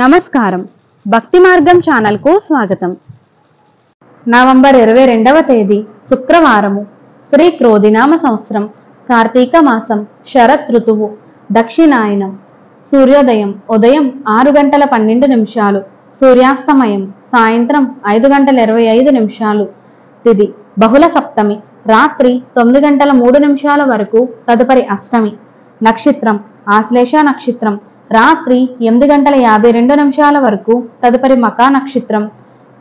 నమస్కారం. భక్తి మార్గం ఛానల్కు స్వాగతం. నవంబర్ 22వ తేదీ శుక్రవారము. శ్రీ క్రోధినామ సంవత్సరం, కార్తీక మాసం, శరత్ ఋతువు, దక్షిణాయనం. సూర్యోదయం ఉదయం 6:12, సూర్యాస్తమయం సాయంత్రం 5:25. తిథి బహుళ సప్తమి, రాత్రి 9:03 వరకు, తదుపరి అష్టమి. నక్షత్రం ఆశ్లేష నక్షత్రం, రాత్రి 8:52 వరకు, తదుపరి మకా నక్షత్రం.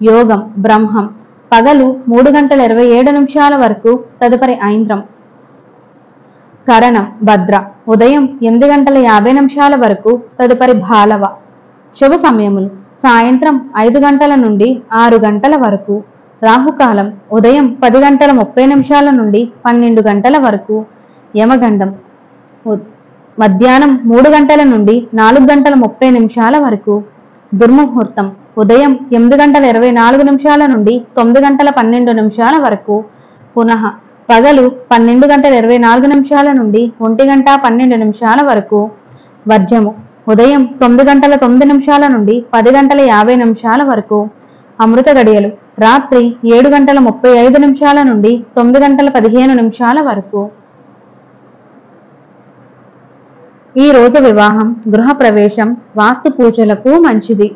యోగం బ్రహ్మం, పగలు 3:27 వరకు, తదుపరి ఐంద్రం. కరణం భద్ర, ఉదయం 8:50 వరకు, తదుపరి భాలవ. శుభ సమయములు సాయంత్రం 5 గంటల నుండి 6 గంటల వరకు. రాహుకాలం ఉదయం 10:30 నుండి 12 గంటల వరకు. యమగండం మధ్యాహ్నం 3 గంటల నుండి 4:30 వరకు. దుర్ముహూర్తం ఉదయం 8:24 నుండి 9:12 వరకు. పునః పగలు 12:24 నుండి 1:12 వరకు. వర్జము ఉదయం 9:09 నుండి 10:50 వరకు. అమృత గడియలు రాత్రి 7:35 నుండి 9:15 వరకు. ఈ రోజు వివాహం, గృహ ప్రవేశం, వాస్తు పూజలకు మంచిది.